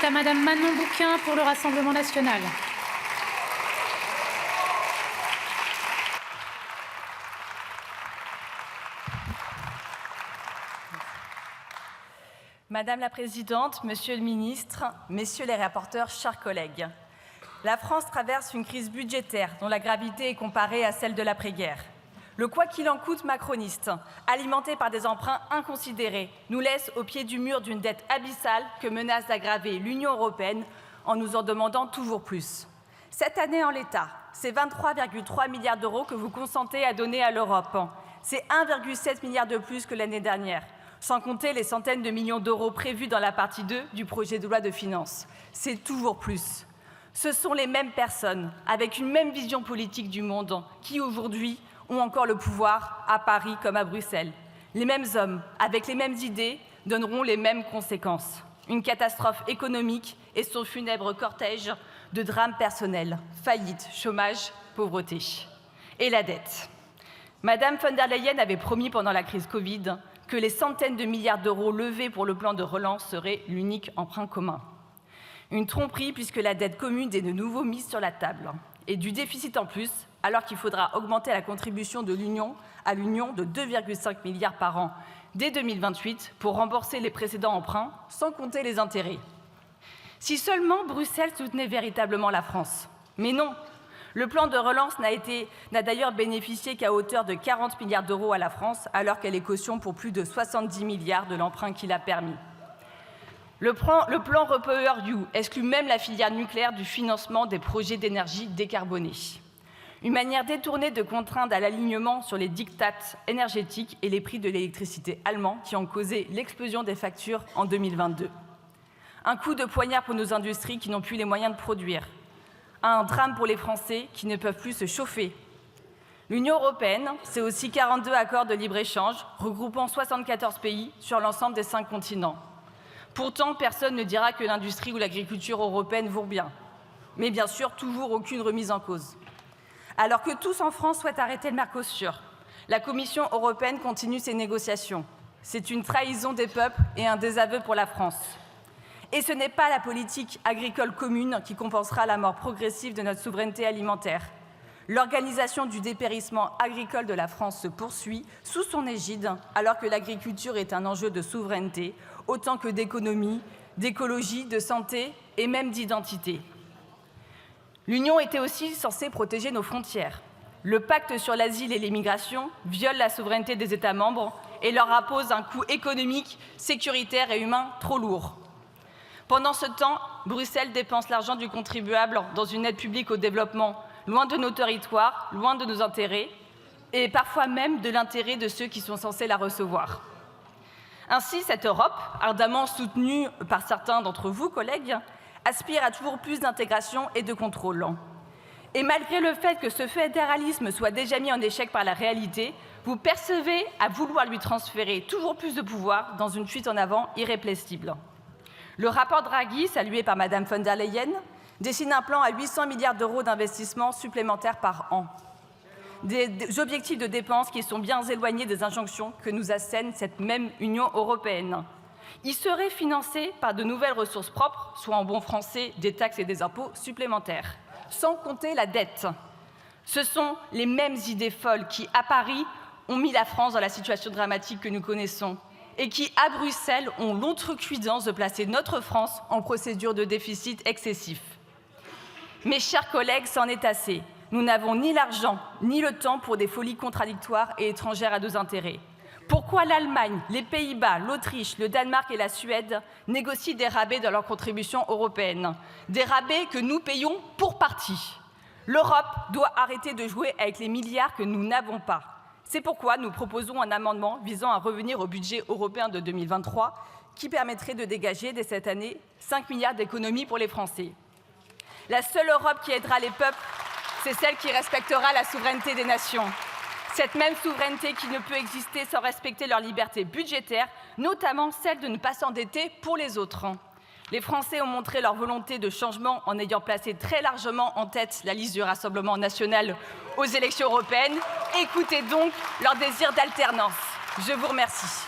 est à Madame Manon Bouquin pour le Rassemblement national. Madame la Présidente, Monsieur le Ministre, Messieurs les rapporteurs, chers collègues, la France traverse une crise budgétaire dont la gravité est comparée à celle de l'après-guerre. Le quoi qu'il en coûte macroniste, alimenté par des emprunts inconsidérés, nous laisse au pied du mur d'une dette abyssale que menace d'aggraver l'Union européenne en nous en demandant toujours plus. Cette année en l'état, c'est 23,3 milliards d'euros que vous consentez à donner à l'Europe. C'est 1,7 milliard de plus que l'année dernière, sans compter les centaines de millions d'euros prévus dans la partie 2 du projet de loi de finances. C'est toujours plus. Ce sont les mêmes personnes, avec une même vision politique du monde, qui aujourd'hui ont encore le pouvoir à Paris comme à Bruxelles. Les mêmes hommes, avec les mêmes idées, donneront les mêmes conséquences. Une catastrophe économique et son funèbre cortège de drames personnels, faillite, chômage, pauvreté. Et la dette. Madame von der Leyen avait promis pendant la crise Covid que les centaines de milliards d'euros levés pour le plan de relance seraient l'unique emprunt commun. Une tromperie puisque la dette commune est de nouveau mise sur la table. Et du déficit en plus, alors qu'il faudra augmenter la contribution de l'Union à l'Union de 2,5 milliards par an dès 2028 pour rembourser les précédents emprunts, sans compter les intérêts. Si seulement Bruxelles soutenait véritablement la France. Mais non, le plan de relance n'a d'ailleurs bénéficié qu'à hauteur de 40 milliards d'euros à la France, alors qu'elle est caution pour plus de 70 milliards de l'emprunt qu'il a permis. Le plan REPowerEU exclut même la filière nucléaire du financement des projets d'énergie décarbonée. Une manière détournée de contraindre à l'alignement sur les diktats énergétiques et les prix de l'électricité allemand qui ont causé l'explosion des factures en 2022. Un coup de poignard pour nos industries qui n'ont plus les moyens de produire. Un drame pour les Français qui ne peuvent plus se chauffer. L'Union européenne, c'est aussi 42 accords de libre-échange regroupant 74 pays sur l'ensemble des 5 continents. Pourtant, personne ne dira que l'industrie ou l'agriculture européenne vont bien. Mais bien sûr, toujours aucune remise en cause. Alors que tous en France souhaitent arrêter le Mercosur, la Commission européenne continue ses négociations. C'est une trahison des peuples et un désaveu pour la France. Et ce n'est pas la politique agricole commune qui compensera la mort progressive de notre souveraineté alimentaire. L'organisation du dépérissement agricole de la France se poursuit sous son égide, alors que l'agriculture est un enjeu de souveraineté, autant que d'économie, d'écologie, de santé et même d'identité. L'Union était aussi censée protéger nos frontières. Le pacte sur l'asile et l'immigration viole la souveraineté des États membres et leur impose un coût économique, sécuritaire et humain trop lourd. Pendant ce temps, Bruxelles dépense l'argent du contribuable dans une aide publique au développement, loin de nos territoires, loin de nos intérêts, et parfois même de l'intérêt de ceux qui sont censés la recevoir. Ainsi, cette Europe, ardemment soutenue par certains d'entre vous, collègues, aspire à toujours plus d'intégration et de contrôle. Et malgré le fait que ce fédéralisme soit déjà mis en échec par la réalité, vous percevez à vouloir lui transférer toujours plus de pouvoir dans une fuite en avant irrépressible. Le rapport Draghi, salué par Madame von der Leyen, dessine un plan à 800 milliards d'euros d'investissements supplémentaires par an. Des objectifs de dépenses qui sont bien éloignés des injonctions que nous assène cette même Union européenne. Il serait financé par de nouvelles ressources propres, soit en bon français des taxes et des impôts supplémentaires, sans compter la dette. Ce sont les mêmes idées folles qui, à Paris, ont mis la France dans la situation dramatique que nous connaissons et qui, à Bruxelles, ont l'outrecuidance de placer notre France en procédure de déficit excessif. Mes chers collègues, c'en est assez. Nous n'avons ni l'argent, ni le temps pour des folies contradictoires et étrangères à nos intérêts. Pourquoi l'Allemagne, les Pays-Bas, l'Autriche, le Danemark et la Suède négocient des rabais dans leurs contributions européennes? Des rabais que nous payons pour partie. L'Europe doit arrêter de jouer avec les milliards que nous n'avons pas. C'est pourquoi nous proposons un amendement visant à revenir au budget européen de 2023 qui permettrait de dégager dès cette année 5 milliards d'économies pour les Français. La seule Europe qui aidera les peuples, c'est celle qui respectera la souveraineté des nations. Cette même souveraineté qui ne peut exister sans respecter leur liberté budgétaire, notamment celle de ne pas s'endetter pour les autres. Les Français ont montré leur volonté de changement en ayant placé très largement en tête la liste du Rassemblement national aux élections européennes. Écoutez donc leur désir d'alternance. Je vous remercie.